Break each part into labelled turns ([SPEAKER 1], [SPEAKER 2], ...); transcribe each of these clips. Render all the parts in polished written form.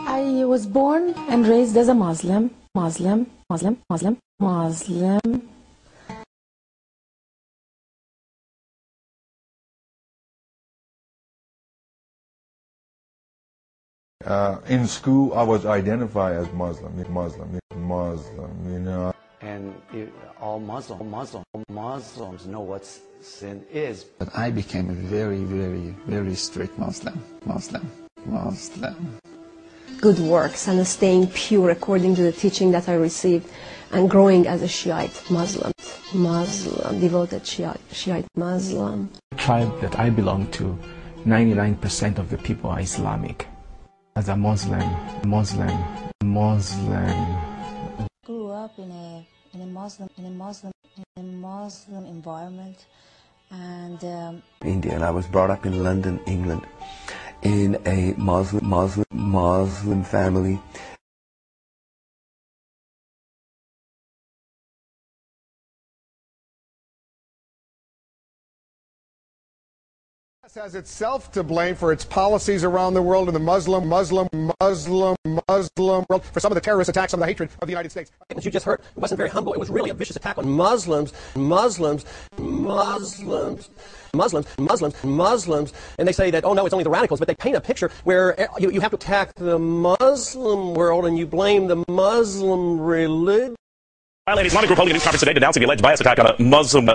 [SPEAKER 1] I was born and raised as a Muslim.
[SPEAKER 2] In school, I was identified as Muslim, you know.
[SPEAKER 3] And all Muslims know what sin is.
[SPEAKER 4] But I became a very, very, very strict Muslim.
[SPEAKER 5] Good works and staying pure according to the teaching that I received and growing as a Shiite Muslim, devoted Shiite Muslim.
[SPEAKER 6] The tribe that I belong to, 99% of the people are Islamic. As a Muslim.
[SPEAKER 7] Grew up in a Muslim environment, and
[SPEAKER 8] India, and I was brought up in London, England, in a Muslim family.
[SPEAKER 9] Has itself to blame for its policies around the world and the Muslim world for some of the terrorist attacks, some of the hatred of the United States.
[SPEAKER 10] As you just heard, it wasn't very humble. It was really a vicious attack on Muslims. And they say that, oh no, it's only the radicals, but they paint a picture where you have to attack the Muslim world and you blame the Muslim religion.
[SPEAKER 11] Violated Islamic group holding a news conference today denouncing the alleged bias attack on a Muslim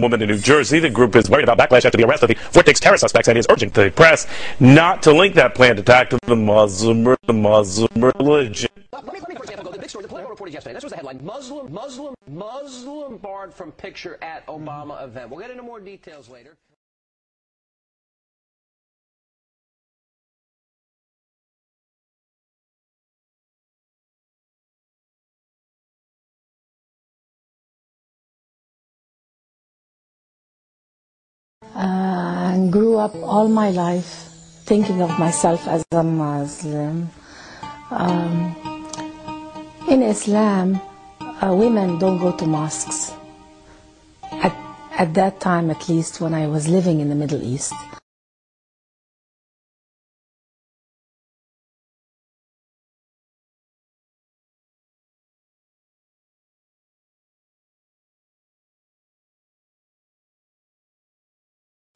[SPEAKER 11] woman in New Jersey. The group is worried about backlash after the arrest of the Vortex terror suspects and is urging the press not to link that planned attack to the Muslim religion.
[SPEAKER 10] Let me, for example, go to the big story. The Politico reported yesterday. This was the headline: Muslim barred from picture at Obama event. We'll get into more details later.
[SPEAKER 1] And grew up all my life thinking of myself as a Muslim. In Islam, women don't go to mosques. At that time, at least, when I was living in the Middle East.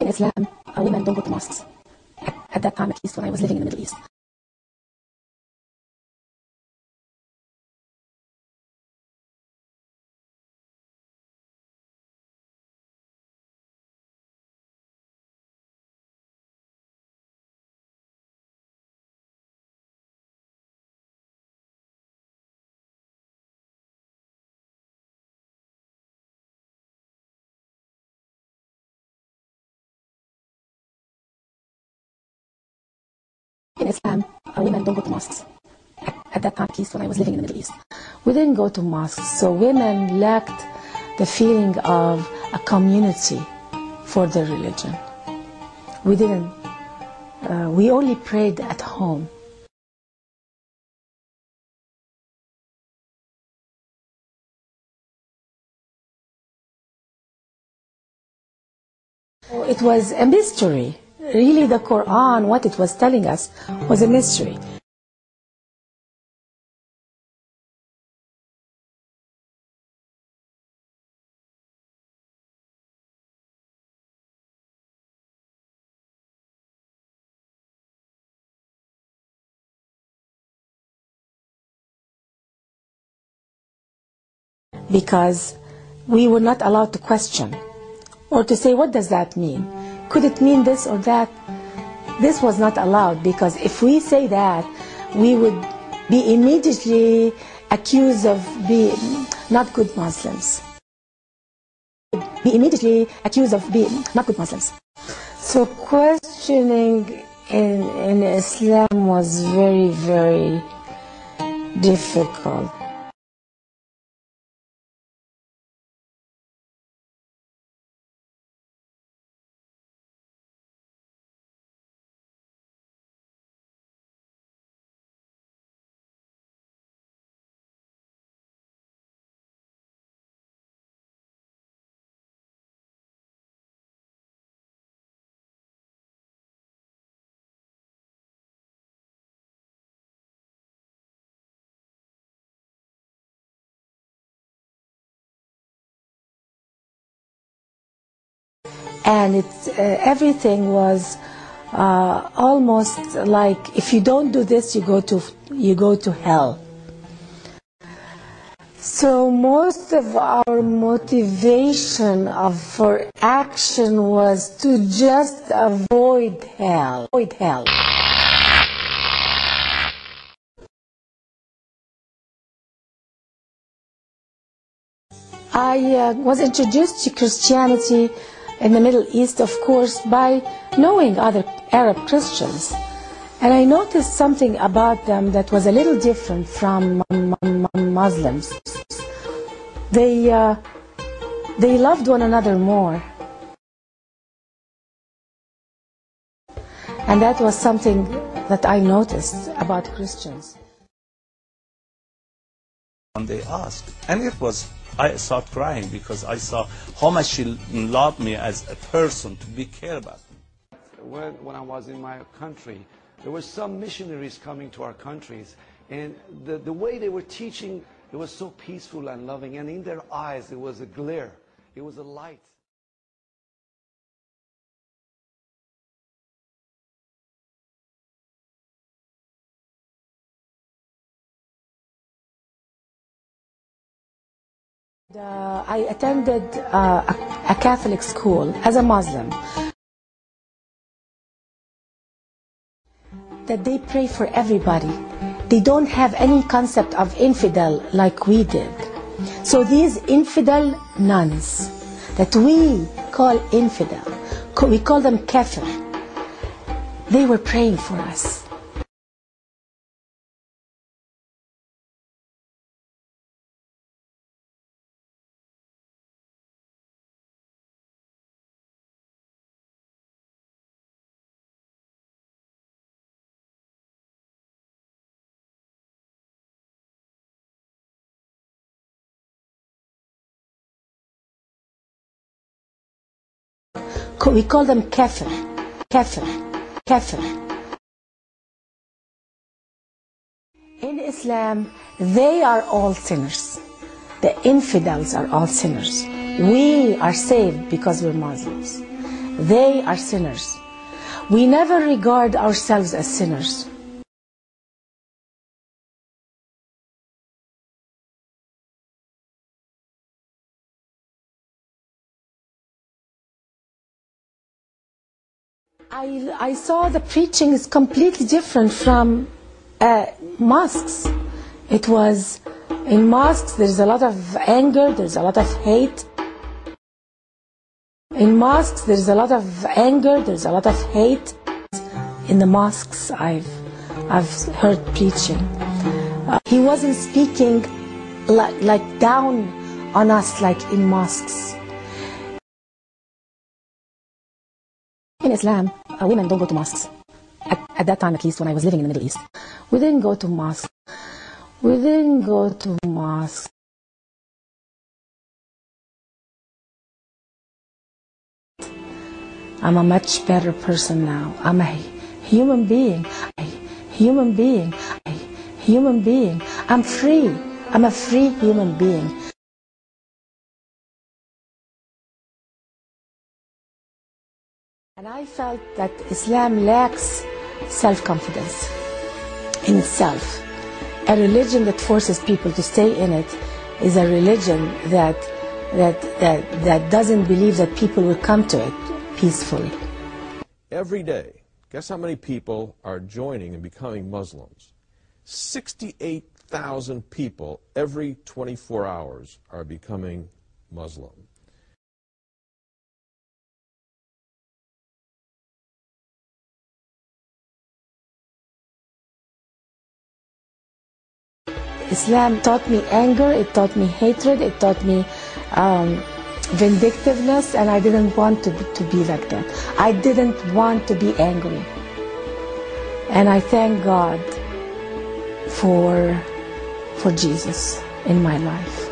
[SPEAKER 1] In Islam, women don't go to mosques. At that time, at least, when I was living in the Middle East. In Islam, women don't go to mosques. At that time, at least when I was living in the Middle East. We didn't go to mosques, so women lacked the feeling of a community for their religion. We didn't. We only prayed at home. It was a mystery. Really, the Quran, what it was telling us, was a mystery. Because we were not allowed to question or to say, what does that mean? Could it mean this or that? This was not allowed, because if we say that, we would be immediately accused of being not good Muslims. So questioning in Islam was very, very difficult. and everything was almost like, if you don't do this, you go to hell. So most of our motivation for action was to just avoid hell. I was introduced to Christianity in the Middle East, of course, by knowing other Arab Christians. And I noticed something about them that was a little different from Muslims. They loved one another more. And that was something that I noticed about Christians.
[SPEAKER 12] And they asked, and I started crying because I saw how much she loved me as a person, to be care about me.
[SPEAKER 3] When I was in my country, there were some missionaries coming to our countries, and the way they were teaching, it was so peaceful and loving, and in their eyes there was a glare, it was a light.
[SPEAKER 1] I attended a Catholic school as a Muslim. That they pray for everybody. They don't have any concept of infidel like we did. So these infidel nuns that we call infidel, we call them kafir, they were praying for us. We call them kafir. In Islam, they are all sinners. The infidels are all sinners. We are saved because we're Muslims. They are sinners. We never regard ourselves as sinners. I saw the preaching is completely different from mosques. It was, in mosques there's a lot of anger, there's a lot of hate. In mosques there's a lot of anger, there's a lot of hate. In the mosques I've heard preaching. He wasn't speaking like down on us like in mosques. In Islam, women don't go to mosques. At that time, at least, when I was living in the Middle East, we didn't go to mosques. I'm a much better person now. I'm a human being. I'm free. I'm a free human being. And I felt that Islam lacks self-confidence in itself. A religion that forces people to stay in it is a religion that doesn't believe that people will come to it peacefully.
[SPEAKER 13] Every day, guess how many people are joining and becoming Muslims? 68,000 people every 24 hours are becoming Muslim.
[SPEAKER 1] Islam taught me anger, it taught me hatred, it taught me vindictiveness, and I didn't want to be like that. I didn't want to be angry. And I thank God for Jesus in my life.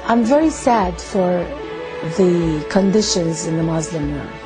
[SPEAKER 1] I'm very sad for the conditions in the Muslim world.